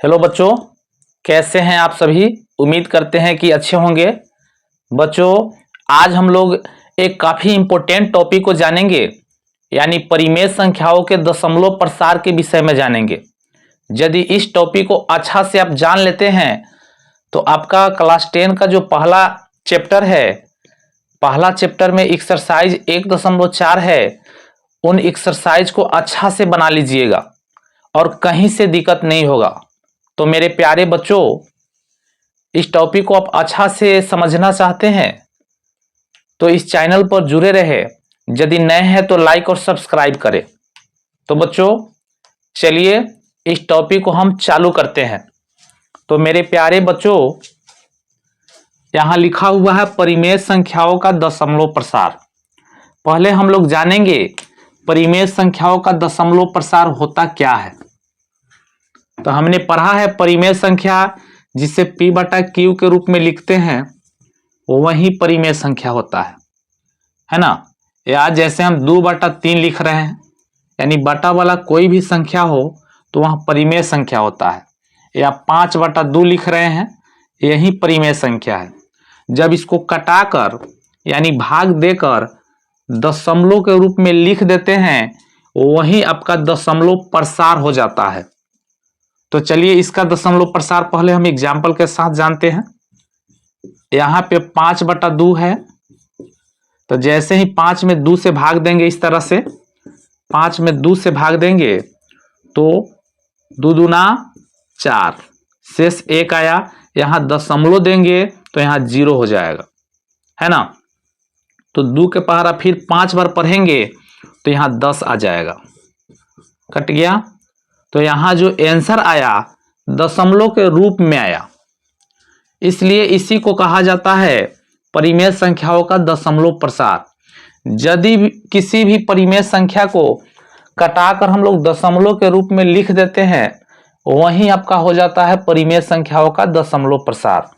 Hello बच्चों, कैसे हैं आप सभी। उम्मीद करते हैं कि अच्छे होंगे। बच्चों, आज हम लोग एक काफ़ी इम्पोर्टेंट टॉपिक को जानेंगे, यानी परिमेय संख्याओं के दशमलव प्रसार के विषय में जानेंगे। यदि इस टॉपिक को अच्छा से आप जान लेते हैं तो आपका क्लास 10 का जो पहला चैप्टर है, पहला चैप्टर में एक्सरसाइज 1.4 है, उन एक्सरसाइज को अच्छा से बना लीजिएगा और कहीं से दिक्कत नहीं होगा। तो मेरे प्यारे बच्चों, इस टॉपिक को आप अच्छा से समझना चाहते हैं तो इस चैनल पर जुड़े रहे। यदि नए हैं तो लाइक और सब्सक्राइब करें। तो बच्चों, चलिए इस टॉपिक को हम चालू करते हैं। तो मेरे प्यारे बच्चों, यहाँ लिखा हुआ है परिमेय संख्याओं का दशमलव प्रसार। पहले हम लोग जानेंगे परिमेय संख्याओं का दशमलव प्रसार होता क्या है। तो हमने पढ़ा है परिमेय संख्या जिसे P बटा Q के रूप में लिखते हैं वही परिमेय संख्या होता है ना। या जैसे हम 2/3 लिख रहे हैं, यानी बटा वाला कोई भी संख्या हो तो वह परिमेय संख्या होता है। या 5/2 लिख रहे हैं, यही परिमेय संख्या है। जब इसको कटाकर यानी भाग देकर दशमलव के रूप में लिख देते हैं वही आपका दशमलव प्रसार हो जाता है। तो चलिए इसका दशमलव प्रसार पहले हम एग्जाम्पल के साथ जानते हैं। यहाँ पे 5/2 है, तो जैसे ही 5 में 2 से भाग देंगे, इस तरह से 5 में 2 से भाग देंगे तो 2 दूना 4, शेष 1 आया। यहाँ दशमलव देंगे तो यहाँ 0 हो जाएगा, है ना। तो 2 के पहाड़ा फिर 5 बार पढ़ेंगे तो यहाँ 10 आ जाएगा, कट गया। तो यहाँ जो आंसर आया दशमलव के रूप में आया, इसलिए इसी को कहा जाता है परिमेय संख्याओं का दशमलव प्रसार। यदि किसी भी परिमेय संख्या को कटाकर हम लोग दशमलव के रूप में लिख देते हैं वही आपका हो जाता है परिमेय संख्याओं का दशमलव प्रसार,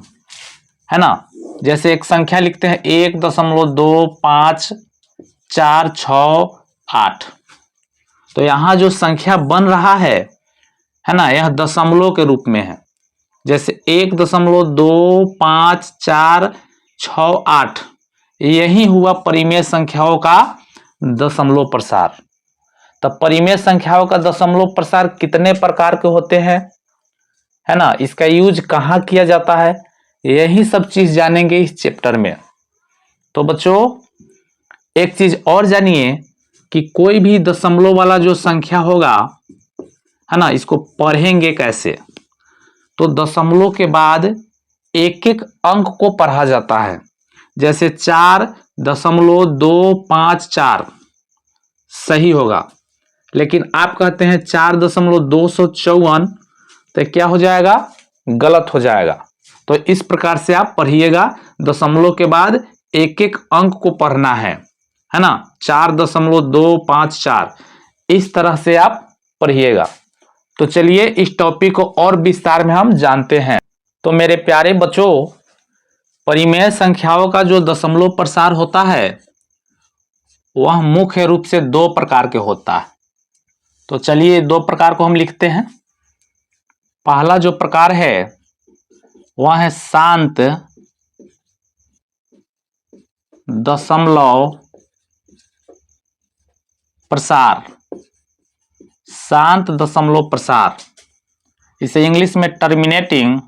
है ना। जैसे एक संख्या लिखते हैं 1.2546 तो यहाँ जो संख्या बन रहा है ना, यह दशमलव के रूप में है। जैसे 1.25468 यही हुआ परिमेय संख्याओं का दशमलव प्रसार। तब परिमेय संख्याओं का दशमलव प्रसार कितने प्रकार के होते हैं, है ना, इसका यूज कहाँ किया जाता है, यही सब चीज जानेंगे इस चैप्टर में। तो बच्चों, एक चीज और जानिए कि कोई भी दशमलव वाला जो संख्या होगा, है ना, इसको पढ़ेंगे कैसे। तो दशमलव के बाद एक एक अंक को पढ़ा जाता है। जैसे 4.254 सही होगा, लेकिन आप कहते हैं 4.254 तो क्या हो जाएगा, गलत हो जाएगा। तो इस प्रकार से आप पढ़िएगा, दशमलव के बाद एक एक अंक को पढ़ना है ना। 4.254 इस तरह से आप पढ़िएगा। तो चलिए इस टॉपिक को और विस्तार में हम जानते हैं। तो मेरे प्यारे बच्चों, परिमेय संख्याओं का जो दशमलव प्रसार होता है वह मुख्य रूप से 2 प्रकार के होता है। तो चलिए 2 प्रकार को हम लिखते हैं। पहला जो प्रकार है वह है शांत दशमलव प्रसार। शांत दशमलव प्रसार, इसे इंग्लिश में टर्मिनेटिंग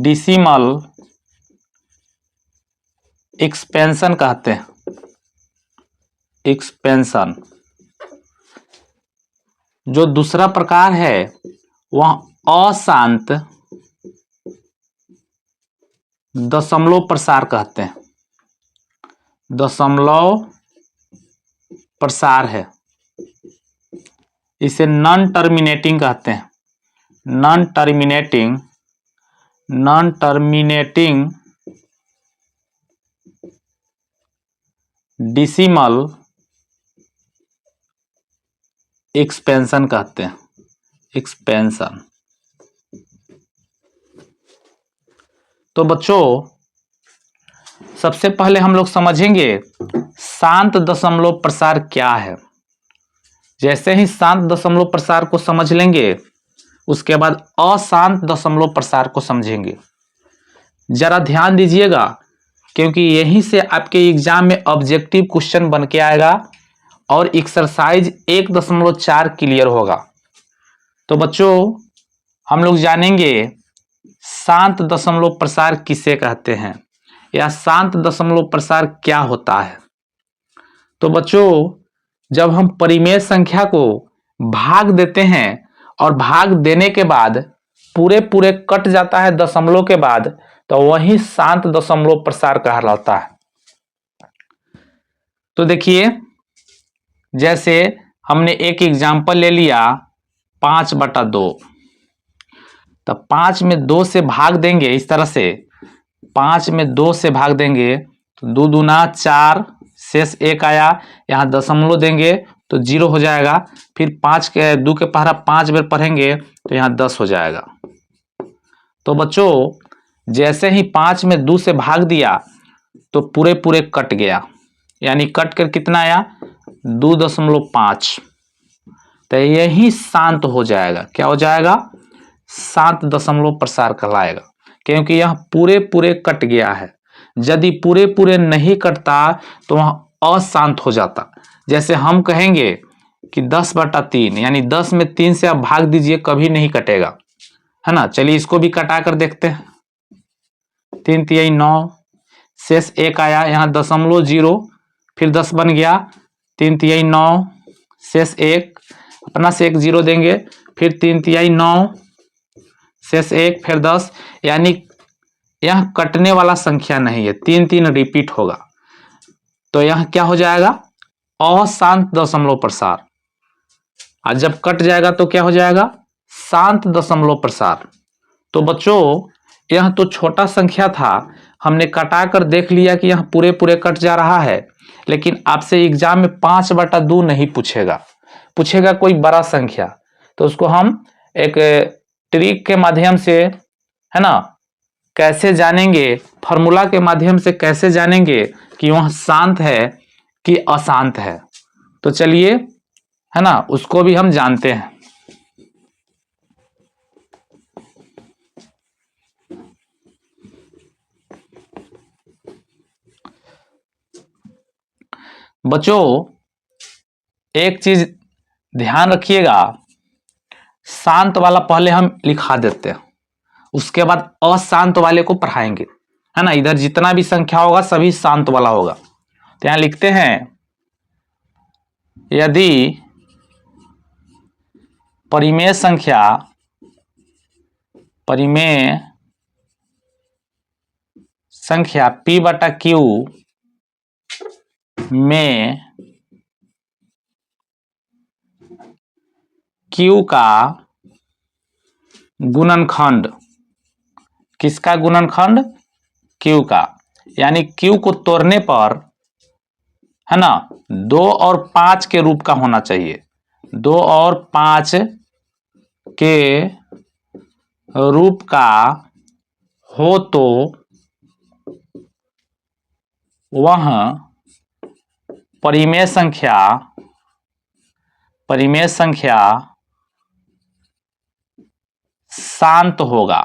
डेसिमल एक्सपेंशन कहते हैं। एक्सपेंशन। जो दूसरा प्रकार है वह अशांत दशमलव प्रसार कहते हैं। दशमलव प्रसार है, इसे नॉन टर्मिनेटिंग कहते हैं। नॉन टर्मिनेटिंग डेसिमल एक्सपेंशन कहते हैं। एक्सपेंशन। तो बच्चों, सबसे पहले हम लोग समझेंगे शांत दशमलव प्रसार क्या है। जैसे ही शांत दशमलव प्रसार को समझ लेंगे, उसके बाद अशांत दशमलव प्रसार को समझेंगे। जरा ध्यान दीजिएगा, क्योंकि यहीं से आपके एग्जाम में ऑब्जेक्टिव क्वेश्चन बन के आएगा और एक्सरसाइज 1.4 क्लियर होगा। तो बच्चों, हम लोग जानेंगे शांत दशमलव प्रसार किसे कहते हैं या शांत दशमलव प्रसार क्या होता है। तो बच्चों, जब हम परिमेय संख्या को भाग देते हैं और भाग देने के बाद पूरे पूरे कट जाता है दशमलव के बाद, तो वही शांत दशमलव प्रसार कहलाता है। तो देखिए, जैसे हमने एक एग्जाम्पल ले लिया 5/2, तो 5 में 2 से भाग देंगे। इस तरह से 5 में 2 से भाग देंगे तो 2 दूना 4, शेष 1 आया। यहाँ दशमलव देंगे तो 0 हो जाएगा। फिर 5 के 2 के पहरा 5 बार पढ़ेंगे तो यहाँ 10 हो जाएगा। तो बच्चों, जैसे ही 5 में 2 से भाग दिया तो पूरे पूरे कट गया, यानी कट कर कितना आया 2.5। तो यही शांत हो जाएगा। क्या हो जाएगा? शांत दशमलव प्रसार कहलाएगा, क्योंकि यह पूरे पूरे कट गया है। यदि पूरे पूरे नहीं कटता तो वह अशांत हो जाता। जैसे हम कहेंगे कि 10/3, यानी 10 में 3 से आप भाग दीजिए, कभी नहीं कटेगा, है ना। चलिए इसको भी कटा कर देखते हैं। 3 तिहाई 9, शेष 1 आया। यहाँ दशमलव 0, फिर 10 बन गया। 3 तिहाई 9, शेष 1, अपना से 1 0 देंगे। फिर 3 तिहाई 9, शेष 1, फिर 10, यानी यह कटने वाला संख्या नहीं है। 3 3 रिपीट होगा। तो यह क्या हो जाएगा? अशांत दशमलव प्रसार। और जब कट जाएगा तो क्या हो जाएगा? शांत दशमलव प्रसार। तो बच्चों, यह तो छोटा संख्या था, हमने कटा कर देख लिया कि यह पूरे पूरे कट जा रहा है। लेकिन आपसे एग्जाम में 5/2 नहीं पूछेगा, पूछेगा कोई बड़ा संख्या। तो उसको हम एक ट्रिक के माध्यम से, है ना, कैसे जानेंगे, फॉर्मूला के माध्यम से कैसे जानेंगे कि वह शांत है कि अशांत है। तो चलिए, है ना, उसको भी हम जानते हैं। बच्चों, एक चीज ध्यान रखिएगा, शांत वाला पहले हम लिखा देते हैं, उसके बाद अशांत वाले को पढ़ाएंगे, है ना। इधर जितना भी संख्या होगा सभी शांत वाला होगा। तो यहां लिखते हैं, यदि परिमेय संख्या P/Q में Q का गुणनखंड, किसका गुणनखंड? Q का, यानी Q को तोड़ने पर, है ना, 2 और 5 के रूप का होना चाहिए। 2 और 5 के रूप का हो तो वह परिमेय संख्या शांत होगा।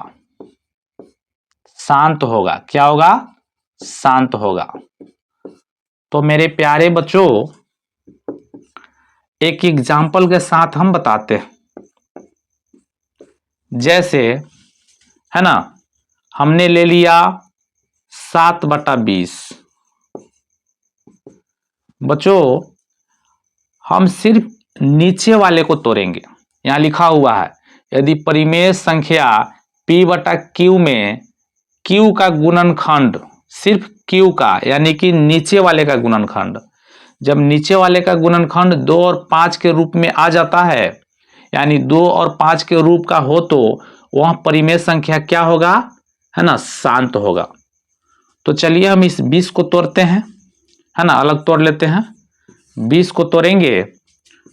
शांत होगा। क्या होगा? शांत होगा। तो मेरे प्यारे बच्चों, एक एग्जाम्पल के साथ हम बताते हैं। जैसे, है ना, हमने ले लिया 7/20। बच्चों, हम सिर्फ नीचे वाले को तोड़ेंगे। यहां लिखा हुआ है, यदि परिमेय संख्या P/Q में Q का गुणनखंड, सिर्फ Q का, यानी कि नीचे वाले का गुणनखंड, जब नीचे वाले का गुणनखंड 2 और 5 के रूप में आ जाता है, यानी 2 और 5 के रूप का हो तो वह परिमेय संख्या क्या होगा? है ना, शांत होगा। तो चलिए हम इस 20 को तोड़ते हैं, है ना, अलग तोड़ लेते हैं। 20 को तोड़ेंगे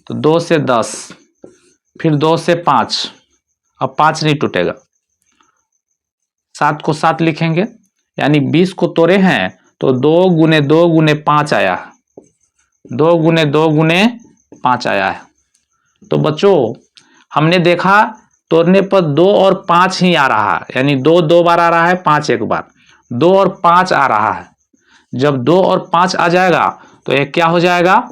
तो 2 से 10, फिर 2 से 5, अब 5 नहीं टूटेगा। 7 को 7 लिखेंगे, यानी 20 को तोड़े हैं तो 2 गुने 2 गुने 5 आया, 2 गुने 2 गुने 5 आया है। तो बच्चों हमने देखा तोड़ने पर 2 और 5 ही आ रहा है, यानी 2 दो बार आ रहा है, 5 एक बार, 2 और 5 आ रहा है। जब 2 और 5 आ जाएगा तो ये क्या हो जाएगा,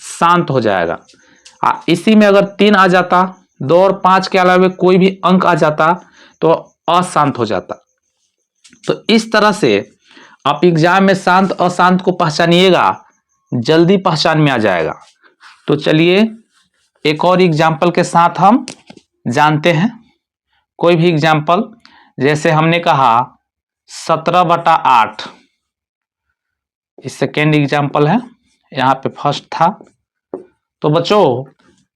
शांत हो जाएगा। इसी में अगर 3 आ जाता, 2 और 5 के अलावे कोई भी अंक आ जाता तो अशांत हो जाता। तो इस तरह से आप एग्जाम में शांत अशांत को पहचानिएगा, जल्दी पहचान में आ जाएगा। तो चलिए एक और एग्जाम्पल के साथ हम जानते हैं। कोई भी एग्जाम्पल, जैसे हमने कहा 17/8, इस सेकेंड एग्जाम्पल है, यहाँ पे फर्स्ट था। तो बच्चों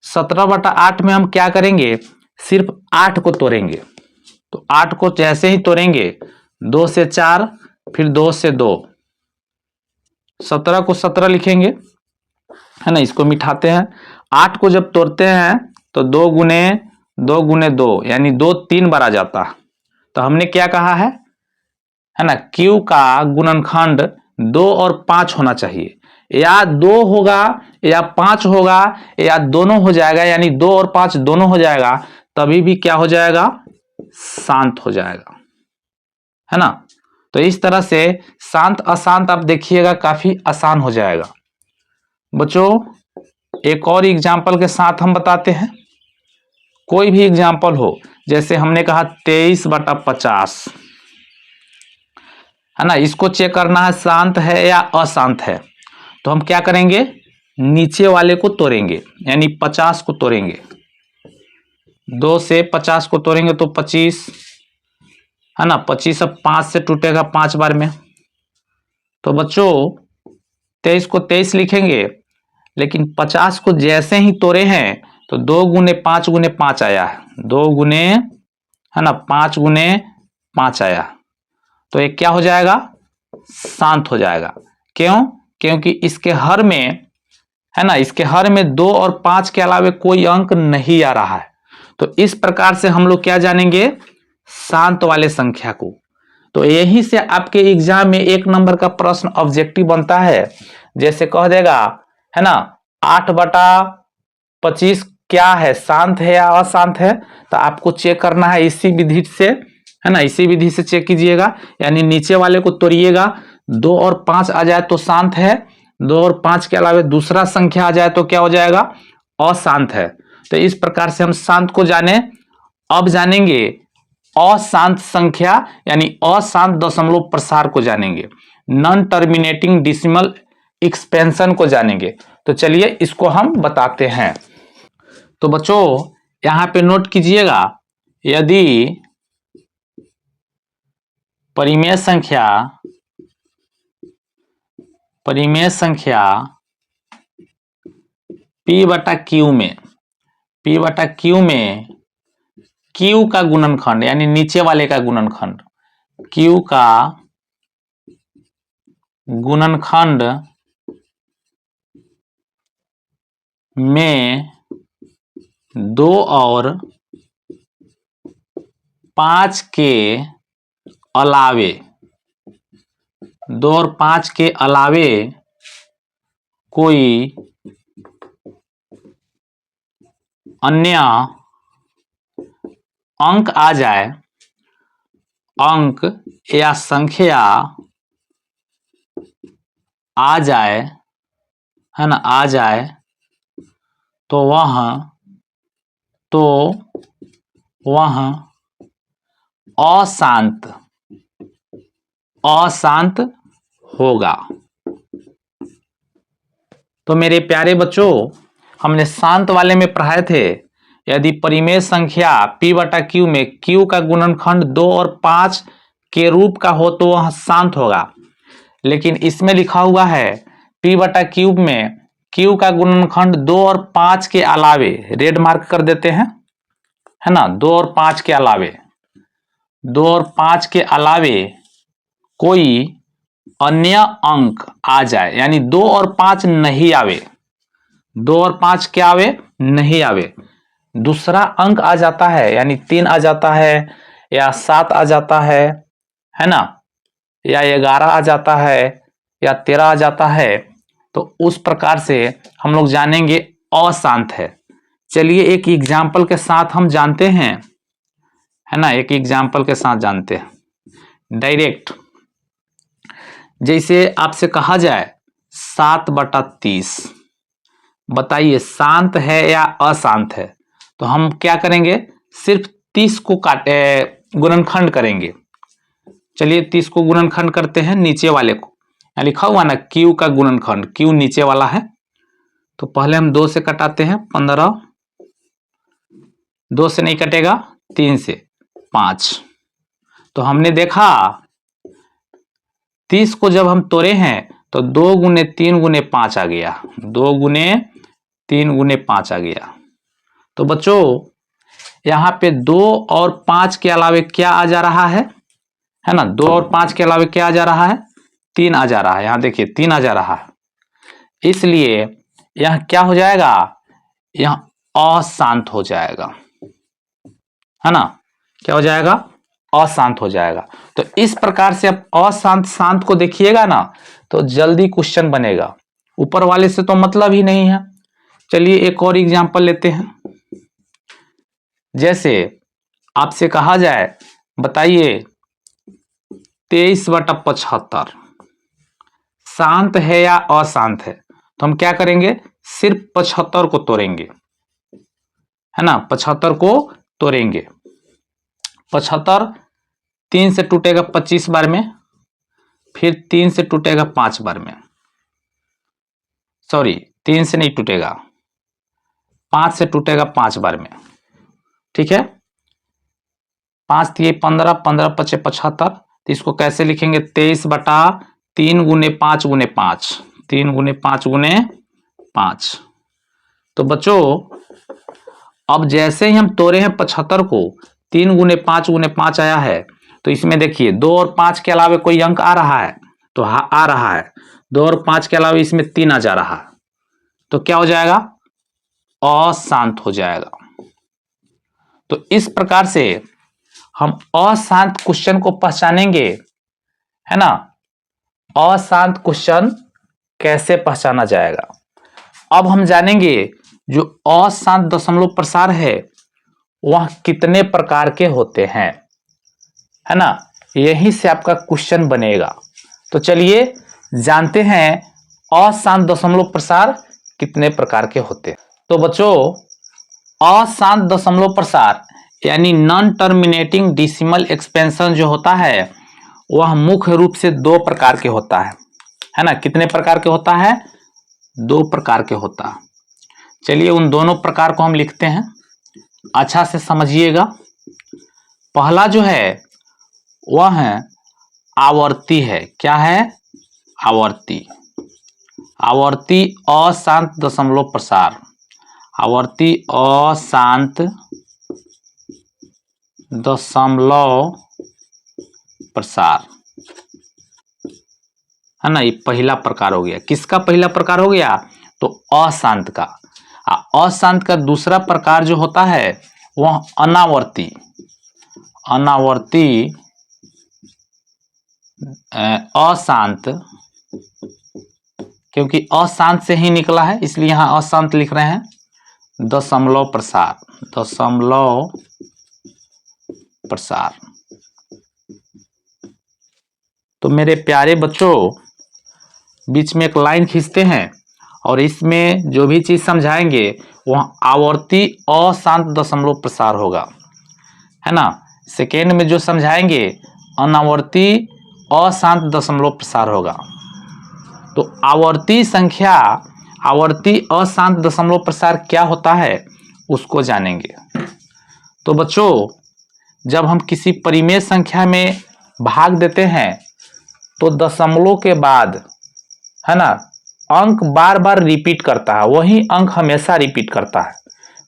17/8 में हम क्या करेंगे, सिर्फ 8 को तोड़ेंगे। तो 8 को जैसे ही तोड़ेंगे, 2 से 4, फिर 2 से 2, 17 को 17 लिखेंगे, है ना, इसको मिटाते हैं। 8 को जब तोड़ते हैं तो 2 गुने 2 गुने 2, यानी 2 3 बार आ जाता। तो हमने क्या कहा है ना, Q का गुणनखंड 2 और 5 होना चाहिए, या 2 होगा या 5 होगा या दोनों हो जाएगा, यानी 2 और 5 दोनों हो जाएगा, तभी भी क्या हो जाएगा, शांत हो जाएगा, है ना। तो इस तरह से शांत अशांत आप देखिएगा काफी आसान हो जाएगा। बच्चों एक और एग्जाम्पल के साथ हम बताते हैं। कोई भी एग्जाम्पल हो, जैसे हमने कहा 23/50, है ना, इसको चेक करना है शांत है या अशांत है। तो हम क्या करेंगे, नीचे वाले को तोड़ेंगे, यानी 50 को तोड़ेंगे। 2 से 50 को तोड़ेंगे तो 25, है ना, 25 अब 5 से टूटेगा 5 बार में। तो बच्चों 23 को 23 लिखेंगे, लेकिन 50 को जैसे ही तोड़े हैं तो 2 गुने 5 गुने 5 आया है, 2 गुने, है ना, 5 गुने 5 आया। तो ये क्या हो जाएगा, शांत हो जाएगा। क्यों, क्योंकि इसके हर में, है ना, इसके हर में 2 और 5 के अलावे कोई अंक नहीं आ रहा है। तो इस प्रकार से हम लोग क्या जानेंगे, शांत वाले संख्या को। तो यहीं से आपके एग्जाम में 1 नंबर का प्रश्न ऑब्जेक्टिव बनता है। जैसे कह देगा, है ना, 8/25 क्या है, शांत है या अशांत है। तो आपको चेक करना है इसी विधि से, है ना, इसी विधि से चेक कीजिएगा, यानी नीचे वाले को तोड़िएगा, 2 और 5 आ जाए तो शांत है, 2 और 5 के अलावे दूसरा संख्या आ जाए तो क्या हो जाएगा, अशांत है। तो इस प्रकार से हम शांत को जाने। अब जानेंगे अशांत संख्या, यानी अशांत दशमलव प्रसार को जानेंगे, नॉन टर्मिनेटिंग डेसिमल एक्सपेंशन को जानेंगे। तो चलिए इसको हम बताते हैं। तो बच्चों यहां पे नोट कीजिएगा, यदि परिमेय संख्या P/Q में Q का गुणनखंड, यानी नीचे वाले का गुणनखंड, Q का गुणनखंड में 2 और 5 के अलावे, 2 और 5 के अलावे कोई अन्य अंक आ जाए, अंक या संख्या आ जाए, है ना, आ जाए, तो वह अशांत होगा। तो मेरे प्यारे बच्चों, हमने शांत वाले में पढ़ाए थे, यदि परिमेय संख्या P/Q में Q का गुणनखंड 2 और 5 के रूप का हो तो वह शांत होगा। लेकिन इसमें लिखा हुआ है P/Q में Q का गुणनखंड 2 और 5 के अलावे, रेड मार्क कर देते हैं, है ना, 2 और 5 के अलावे, 2 और 5 के अलावे कोई अन्य अंक आ जाए, यानी 2 और 5 नहीं आवे, 2 और 5 क्या आवे, नहीं आवे, दूसरा अंक आ जाता है, यानी 3 आ जाता है, या 7 आ जाता है ना, या 11 आ जाता है, या 13 आ जाता है, तो उस प्रकार से हम लोग जानेंगे अशांत है। चलिए एक एग्जाम्पल के साथ हम जानते हैं, है ना, एक एग्जाम्पल के साथ जानते हैं डायरेक्ट। जैसे आपसे कहा जाए 7/30, बताइए शांत है या अशांत है? तो हम क्या करेंगे, सिर्फ 30 को गुणनखंड करेंगे। चलिए 30 को गुणनखंड करते हैं नीचे वाले को, यहाँ लिखा हुआ ना Q का गुणनखंड, Q नीचे वाला है। तो पहले हम 2 से कटाते हैं 15, 2 से नहीं कटेगा, 3 से 5। तो हमने देखा 30 को जब हम तोड़े हैं तो 2 गुने 3 गुने 5 आ गया, 2 गुने 3 गुने 5 आ गया। तो बच्चों यहाँ पे 2 और 5 के अलावे क्या आ जा रहा है ना, 2 और 5 के अलावे क्या आ जा रहा है, 3 आ जा रहा है। यहाँ देखिए 3 आ जा रहा है, इसलिए यह क्या हो जाएगा, यह अशांत हो जाएगा, है ना, क्या हो जाएगा, अशांत हो जाएगा। तो इस प्रकार से आप अशांत शांत को देखिएगा ना तो जल्दी क्वेश्चन बनेगा, ऊपर वाले से तो मतलब ही नहीं है। चलिए एक और एग्जांपल लेते हैं। जैसे आपसे कहा जाए, बताइए 23/75 शांत है या अशांत है? तो हम क्या करेंगे, सिर्फ 75 को तोड़ेंगे, है ना, 75 को तोड़ेंगे। 75 3 से टूटेगा 25 बार में, फिर 3 से टूटेगा 5 बार में, सॉरी 3 से नहीं टूटेगा, 5 से टूटेगा 5 बार में, ठीक है। 5 दिए 15, 15 पचे 75। तो इसको कैसे लिखेंगे, 23/3 गुने 5 गुने 5, 3 गुने 5 गुने 5। तो बच्चों अब जैसे ही हम तोड़े हैं 75 को, 3 गुने 5 गुने 5 आया है। तो इसमें देखिए 2 और 5 के अलावे कोई अंक आ रहा है, तो आ रहा है, 2 और 5 के अलावे इसमें 3 आ जा रहा है, तो क्या हो जाएगा, अशांत हो जाएगा। तो इस प्रकार से हम अशांत क्वेश्चन को पहचानेंगे, है ना। अशांत क्वेश्चन कैसे पहचाना जाएगा, अब हम जानेंगे जो अशांत दशमलव प्रसार है वह कितने प्रकार के होते हैं, है ना, यहीं से आपका क्वेश्चन बनेगा। तो चलिए जानते हैं अशांत दशमलव प्रसार कितने प्रकार के होते हैं। तो बच्चों अशांत दशमलव प्रसार यानी नॉन टर्मिनेटिंग डेसिमल एक्सपेंशन जो होता है वह मुख्य रूप से 2 प्रकार के होता है ना। कितने प्रकार के होता है, 2 प्रकार के होता है। चलिए उन दोनों प्रकार को हम लिखते हैं, अच्छा से समझिएगा। पहला जो है वह है आवर्ती है, क्या है, आवर्ती। आवर्ती अशांत दशमलव प्रसार, आवर्ती अशांत दशमलव प्रसार, है ना, ये पहला प्रकार हो गया। किसका पहला प्रकार हो गया, तो अशांत का। अशांत का दूसरा प्रकार जो होता है वह अनावर्ती, अनावर्ती अशांत, क्योंकि अशांत से ही निकला है इसलिए यहां अशांत लिख रहे हैं, दशमलव प्रसार, दशमलव प्रसार। तो मेरे प्यारे बच्चों बीच में एक लाइन खींचते हैं और इसमें जो भी चीज समझाएंगे वह आवर्ती अशांत दशमलव प्रसार होगा, है ना। सेकेंड में जो समझाएंगे अनावर्ती अशांत दशमलव प्रसार होगा। तो आवर्ती संख्या, आवर्ती अशांत दशमलव प्रसार क्या होता है उसको जानेंगे। तो बच्चों जब हम किसी परिमेय संख्या में भाग देते हैं तो दशमलव के बाद, है ना, अंक बार बार रिपीट करता है, वही अंक हमेशा रिपीट करता है।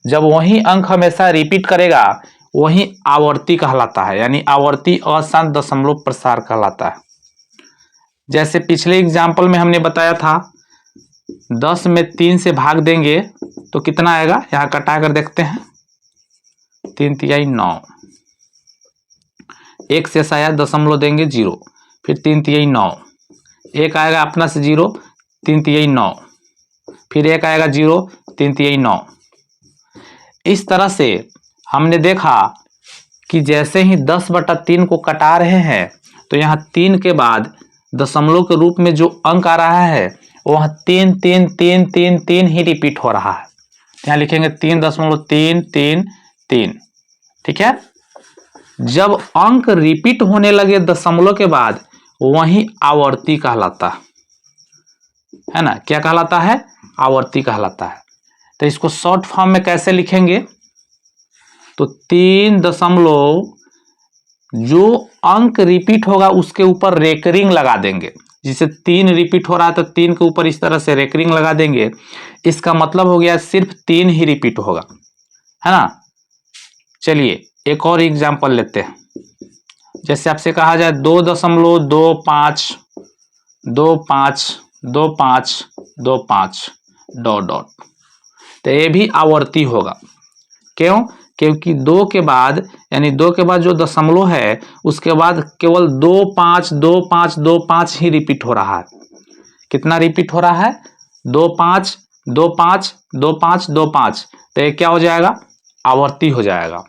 जब वही अंक हमेशा रिपीट करेगा वही आवर्ती कहलाता है, यानी आवर्ती अशांत दशमलव प्रसार कहलाता है। जैसे पिछले एग्जाम्पल में हमने बताया था 10 में 3 से भाग देंगे तो कितना आएगा, यहां कटा कर देखते हैं, 3 तिहाई 9, 1 से आया दशमलव देंगे 0, फिर 3 तिहाई 9, 1 आएगा अपना से 0, 3 तिहाई 9, फिर 1 आएगा 0, 3 तिहाई 9। इस तरह से हमने देखा कि जैसे ही 10/3 को कटा रहे हैं तो यहाँ 3 के बाद दशमलव के रूप में जो अंक आ रहा है वह 3 3 3 3 3 ही रिपीट हो रहा है। यहाँ लिखेंगे 3.333। ठीक है, जब अंक रिपीट होने लगे दशमलव के बाद वही आवर्ती कहलाता है ना। क्या कहलाता है? आवर्ती कहलाता है। तो इसको शॉर्ट फॉर्म में कैसे लिखेंगे? तो 3 दशमलव जो अंक रिपीट होगा उसके ऊपर रेकरिंग लगा देंगे। जिसे 3 रिपीट हो रहा है तो 3 के ऊपर इस तरह से रेकरिंग लगा देंगे। इसका मतलब हो गया सिर्फ 3 ही रिपीट होगा, है ना। चलिए एक और एग्जांपल लेते हैं। जैसे आपसे कहा जाए 2.25 25 25 25 डॉट डॉट, तो ये भी आवर्ती होगा। क्यों? क्योंकि 2 के बाद यानी 2 के बाद जो दशमलव है उसके बाद केवल 2 5 2 5 2 5 ही रिपीट हो रहा है। कितना रिपीट हो रहा है? 2 5 2 5 2 5 2 5। तो ये क्या हो जाएगा? आवर्ती हो जाएगा।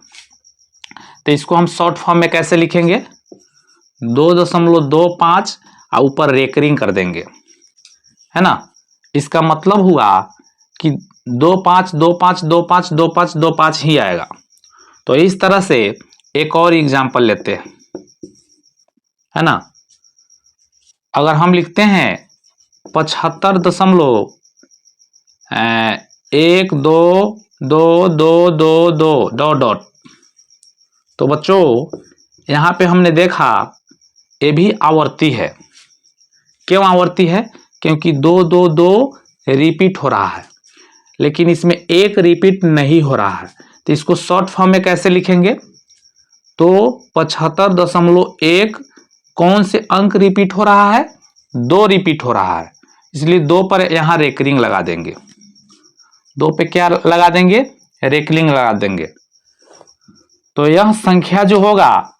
तो इसको हम शॉर्ट फॉर्म में कैसे लिखेंगे? 2.25 और ऊपर रेकरिंग कर देंगे, है ना। इसका मतलब हुआ कि 2 5 2 5 2 5 2 5 2 5 ही आएगा। तो इस तरह से एक और एग्जांपल लेते हैं, है ना। अगर हम लिखते हैं 75.122222 डॉट डॉट, तो बच्चों यहाँ पे हमने देखा ये भी आवर्ती है। क्यों आवर्ती है? क्योंकि 2 2 2 रिपीट हो रहा है, लेकिन इसमें एक रिपीट नहीं हो रहा है। तो इसको शॉर्ट फॉर्म में कैसे लिखेंगे? तो 75.1 कौन से अंक रिपीट हो रहा है? 2 रिपीट हो रहा है, इसलिए 2 पर यहाँ रेकरिंग लगा देंगे। 2 पे क्या लगा देंगे? रेकरिंग लगा देंगे। तो यह संख्या जो होगा,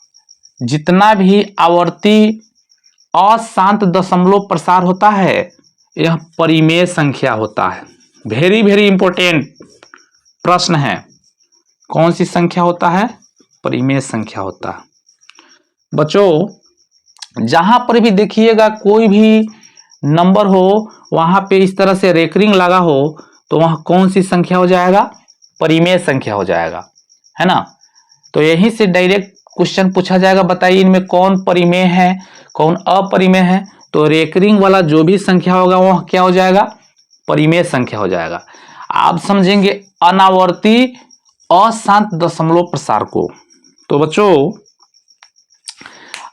जितना भी आवर्ती अशांत दशमलव प्रसार होता है यह परिमेय संख्या होता है। वेरी वेरी इंपॉर्टेंट प्रश्न है। कौन सी संख्या होता है? परिमेय संख्या होता है। बच्चों जहां पर भी देखिएगा कोई भी नंबर हो वहां पे इस तरह से रेकरिंग लगा हो तो वहां कौन सी संख्या हो जाएगा? परिमेय संख्या हो जाएगा, है ना। तो यहीं से डायरेक्ट क्वेश्चन पूछा जाएगा, बताइए इनमें कौन परिमेय है कौन अपरिमेय है। तो रेकरिंग वाला जो भी संख्या होगा वह क्या हो जाएगा? परिमेय संख्या हो जाएगा। आप समझेंगे अनावर्ती अशांत दशमलव प्रसार को। तो बच्चों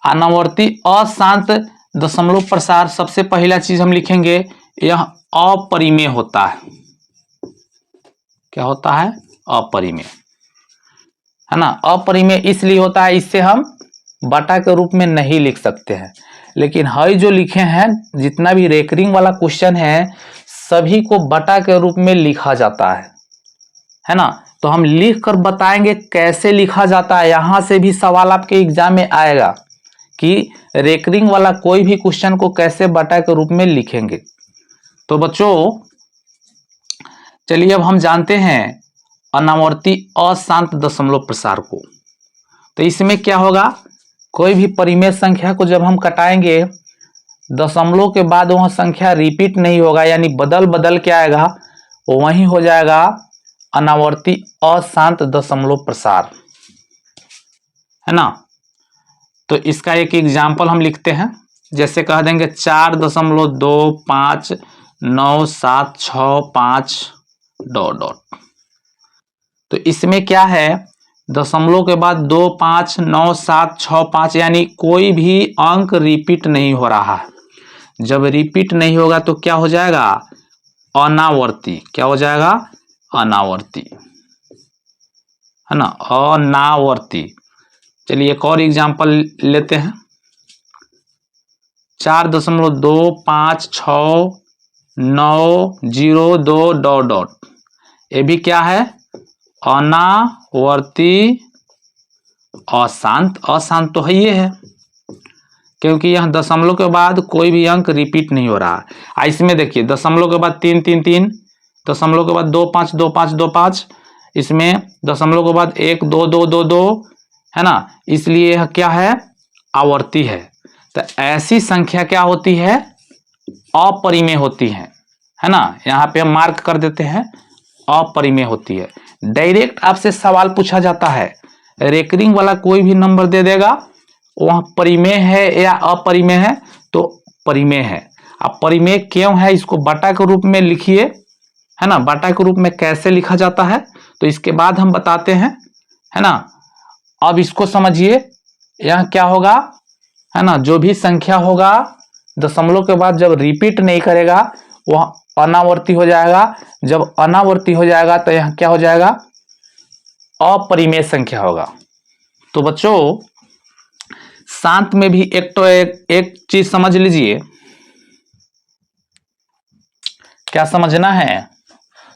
अनावर्ती अशांत दशमलव प्रसार सबसे पहला चीज हम लिखेंगे, यह अपरिमेय होता है। क्या होता है? अपरिमेय, है ना। अपरिमेय इसलिए होता है, इससे हम बटा के रूप में नहीं लिख सकते हैं। लेकिन हई जो लिखे हैं जितना भी रेकरिंग वाला क्वेश्चन है सभी को बटा के रूप में लिखा जाता है ना। तो हम लिख कर बताएंगे कैसे लिखा जाता है। यहां से भी सवाल आपके एग्जाम में आएगा कि रेकरिंग वाला कोई भी क्वेश्चन को कैसे बटा के रूप में लिखेंगे। तो बच्चों चलिए अब हम जानते हैं अनावर्ती अशांत दशमलव प्रसार को। तो इसमें क्या होगा? कोई भी परिमेय संख्या को जब हम कटाएंगे दशमलव के बाद वह संख्या रिपीट नहीं होगा, यानी बदल बदल के आएगा, वही हो जाएगा अनावर्ती अशांत दशमलव प्रसार, है ना। तो इसका एक एग्जाम्पल हम लिखते हैं। जैसे कह देंगे 4.259765 डॉट डॉट। तो इसमें क्या है? दशमलव के बाद 259765 यानी कोई भी अंक रिपीट नहीं हो रहा है। जब रिपीट नहीं होगा तो क्या हो जाएगा? अनावर्ती। क्या हो जाएगा? अनावर्ती, है ना, अनावर्ती। चलिए एक और एग्जांपल लेते हैं। 4.256902 डॉट डॉट, ये भी क्या है? अनावर्ती अशांत। अशांत तो है ये है क्योंकि यह दशमलव के बाद कोई भी अंक रिपीट नहीं हो रहा है। इसमें देखिए दशमलव के बाद 3 3 3, दशमलव के बाद 2 5 2 5 2 5, इसमें दशमलव के बाद 1 2 2 2 2 है ना, इसलिए यह क्या है, आवर्ती है। तो ऐसी संख्या क्या होती है, अपरिमेय होती है ना। यहाँ पे हम मार्क कर देते हैं, अपरिमेय होती है। डायरेक्ट आपसे सवाल पूछा जाता है, रेकरिंग वाला कोई भी नंबर दे देगा, वह परिमेय है या अपरिमेय है, तो परिमेय है। अब परिमेय क्यों है, इसको बटा के रूप में लिखिए, है ना। बटा के रूप में कैसे लिखा जाता है तो इसके बाद हम बताते हैं, है ना। अब इसको समझिए, यहाँ क्या होगा, है ना, जो भी संख्या होगा दशमलव के बाद जब रिपीट नहीं करेगा वह अनावर्ती हो जाएगा। जब अनावर्ती हो जाएगा तो यहाँ क्या हो जाएगा, अपरिमेय संख्या होगा। तो बच्चों शांत में भी एक चीज समझ लीजिए, क्या समझना है,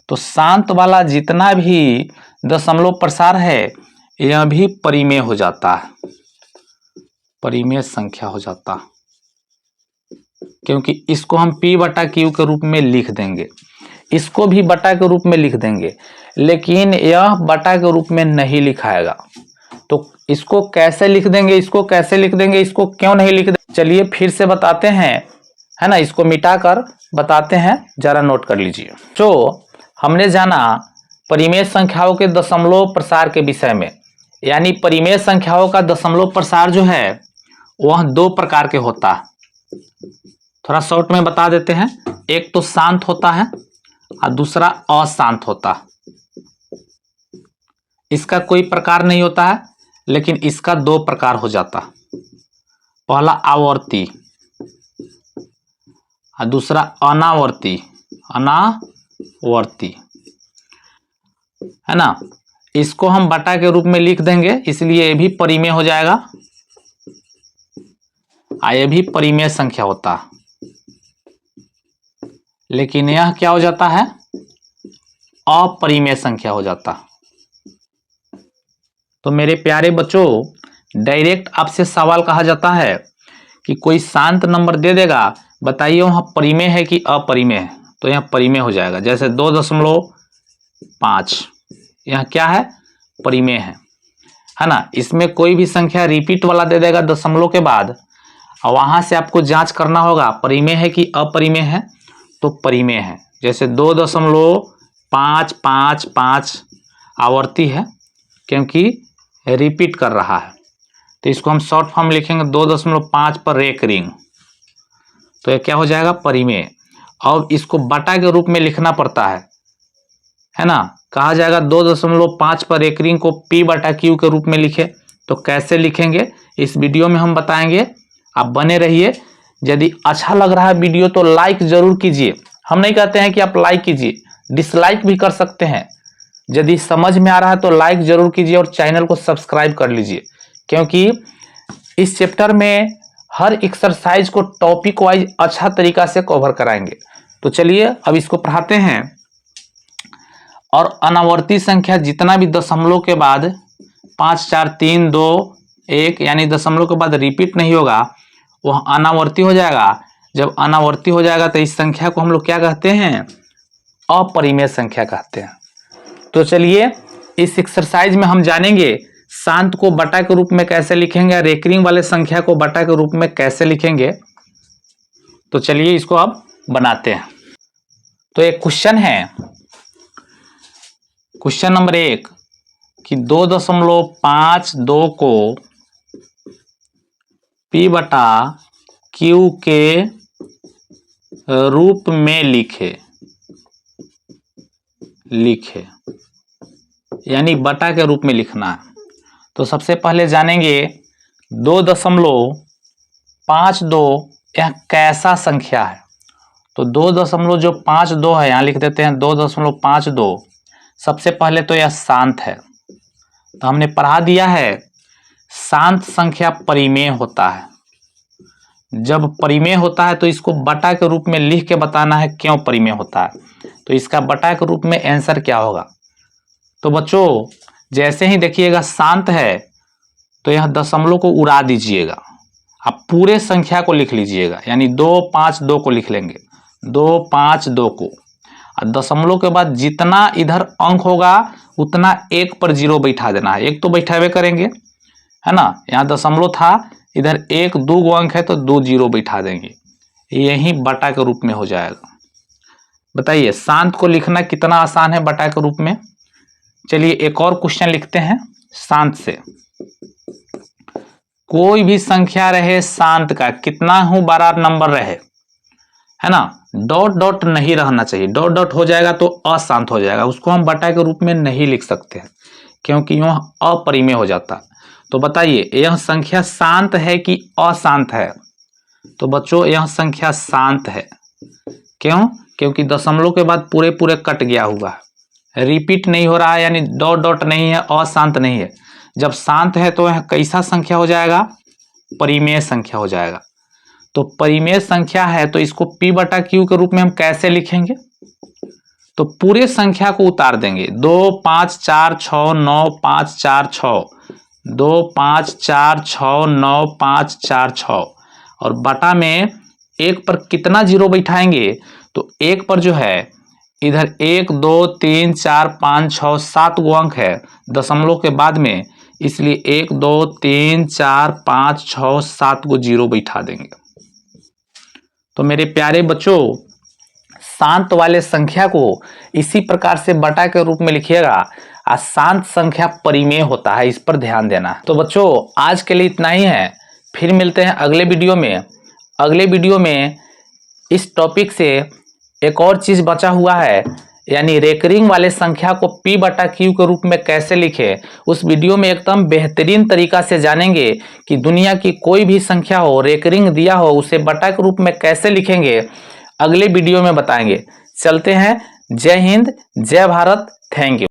तो शांत वाला जितना भी दशमलव प्रसार है यह भी परिमेय हो जाता है, परिमेय संख्या हो जाता, क्योंकि इसको हम P बटा Q के रूप में लिख देंगे, इसको भी बटा के रूप में लिख देंगे, लेकिन यह बटा के रूप में नहीं लिखाएगा। तो इसको कैसे लिख देंगे, इसको कैसे लिख देंगे, इसको क्यों नहीं लिख देंगे, चलिए फिर से बताते हैं, है ना। इसको मिटाकर बताते हैं, जरा नोट कर लीजिए। जो हमने जाना परिमेय संख्याओं के दशमलव प्रसार के विषय में, यानी परिमेय संख्याओं का दशमलव प्रसार जो है वह दो प्रकार के होता है। थोड़ा शॉर्ट में बता देते हैं, एक तो शांत होता है और दूसरा अशांत होता है। इसका कोई प्रकार नहीं होता है, लेकिन इसका दो प्रकार हो जाता है, पहला आवर्ती और दूसरा अनावर्ती, अनावर्ती, है ना। इसको हम बटा के रूप में लिख देंगे, इसलिए ये भी परिमेय हो जाएगा और ये भी परिमेय संख्या होता है, लेकिन यह क्या हो जाता है, अपरिमेय संख्या हो जाता। तो मेरे प्यारे बच्चों, डायरेक्ट आपसे सवाल कहा जाता है कि कोई शांत नंबर दे देगा, बताइए वहां परिमेय है कि अपरिमेय है, तो यह परिमेय हो जाएगा। जैसे 2.5 यह क्या है, परिमेय है ना। इसमें कोई भी संख्या रिपीट वाला दे देगा दशमलव के बाद, और वहां से आपको जांच करना होगा परिमेय है कि अपरिमेय है, तो परिमेय है। जैसे 2.555 आवर्ती है, क्योंकि रिपीट कर रहा है, तो इसको हम शॉर्ट फॉर्म लिखेंगे 2.5 पर रेकरिंग, तो यह क्या हो जाएगा, परिमेय। अब इसको बटा के रूप में लिखना पड़ता है ना। कहा जाएगा 2.5 पर रेकरिंग को P बटा Q के रूप में लिखे, तो कैसे लिखेंगे इस वीडियो में हम बताएंगे, आप बने रहिए। यदि अच्छा लग रहा है वीडियो तो लाइक जरूर कीजिए, हम नहीं कहते हैं कि आप लाइक कीजिए, डिसलाइक भी कर सकते हैं। यदि समझ में आ रहा है तो लाइक जरूर कीजिए और चैनल को सब्सक्राइब कर लीजिए, क्योंकि इस चैप्टर में हर एक्सरसाइज को टॉपिक वाइज अच्छा तरीका से कवर कराएंगे। तो चलिए अब इसको पढ़ाते हैं। और अनावर्ती संख्या जितना भी दशमलव के बाद 5 4 3 2 1 यानी दशमलव के बाद रिपीट नहीं होगा वह अनावर्ती हो जाएगा। जब अनावर्ती हो जाएगा तो इस संख्या को हम लोग क्या कहते हैं, अपरिमेय संख्या कहते हैं। तो चलिए इस एक्सरसाइज में हम जानेंगे शांत को बटा के रूप में कैसे लिखेंगे, रेकरिंग वाले संख्या को बटा के रूप में कैसे लिखेंगे। तो चलिए इसको अब बनाते हैं। तो एक क्वेश्चन है, क्वेश्चन नंबर 1 कि 2.52 को P बटा Q के रूप में लिखे यानी बटा के रूप में लिखना है। तो सबसे पहले जानेंगे 2.52 यह कैसा संख्या है। तो 2.52 है, यहाँ लिख देते हैं 2.52। सबसे पहले तो यह शांत है, तो हमने पढ़ा दिया है शांत संख्या परिमेय होता है। जब परिमेय होता है तो इसको बटा के रूप में लिख के बताना है क्यों परिमेय होता है। तो इसका बटा के रूप में आंसर क्या होगा। तो बच्चों जैसे ही देखिएगा शांत है तो यह दशमलव को उड़ा दीजिएगा, आप पूरे संख्या को लिख लीजिएगा, यानी 252 को लिख लेंगे, 252 को। और दशमलव के बाद जितना इधर अंक होगा उतना 1 पर 0 बैठा देना है। एक तो बैठावे करेंगे, है ना। यहाँ दशमलव था, इधर 1 2 गो अंक है तो 2 0 बैठा देंगे, यही बटा के रूप में हो जाएगा। बताइए शांत को लिखना कितना आसान है बटा के रूप में। चलिए एक और क्वेश्चन लिखते हैं शांत से। कोई भी संख्या रहे शांत का, कितना हूं बड़ा नंबर रहे, है ना, डॉट डॉट नहीं रहना चाहिए। डॉट डॉट हो जाएगा तो अशांत हो जाएगा, उसको हम बटा के रूप में नहीं लिख सकते हैं क्योंकि यह अपरिमेय हो जाता। तो बताइए यह संख्या शांत है कि अशांत है। तो बच्चों यह संख्या शांत है। क्यों? क्योंकि दशमलव के बाद पूरे पूरे कट गया हुआ है, रिपीट नहीं हो रहा है, यानी डॉट डॉट नहीं है, अशांत नहीं है। जब शांत है तो यह कैसा संख्या हो जाएगा? परिमेय संख्या हो जाएगा। तो परिमेय संख्या है तो इसको p बटा q के रूप में हम कैसे लिखेंगे? तो पूरे संख्या को उतार देंगे, 2 5 4 6 9 5 4 6, 2 5 4 6 9 5 4 6, और बटा में 1 पर कितना 0 बैठाएंगे? तो 1 पर जो है इधर 1 2 3 4 5 6 7 गो अंक है दशमलव के बाद में, इसलिए 1 2 3 4 5 6 7 गो 0 बैठा देंगे। तो मेरे प्यारे बच्चों शांत वाले संख्या को इसी प्रकार से बटा के रूप में लिखिएगा। शांत संख्या परिमेय होता है, इस पर ध्यान देना। तो बच्चों आज के लिए इतना ही है, फिर मिलते हैं अगले वीडियो में। अगले वीडियो में इस टॉपिक से एक और चीज बचा हुआ है, यानी रेकरिंग वाले संख्या को p बटा q के रूप में कैसे लिखे। उस वीडियो में एकदम बेहतरीन तरीका से जानेंगे कि दुनिया की कोई भी संख्या हो, रेकरिंग दिया हो, उसे बटा के रूप में कैसे लिखेंगे, अगले वीडियो में बताएंगे। चलते हैं, जय हिंद, जय भारत, थैंक यू।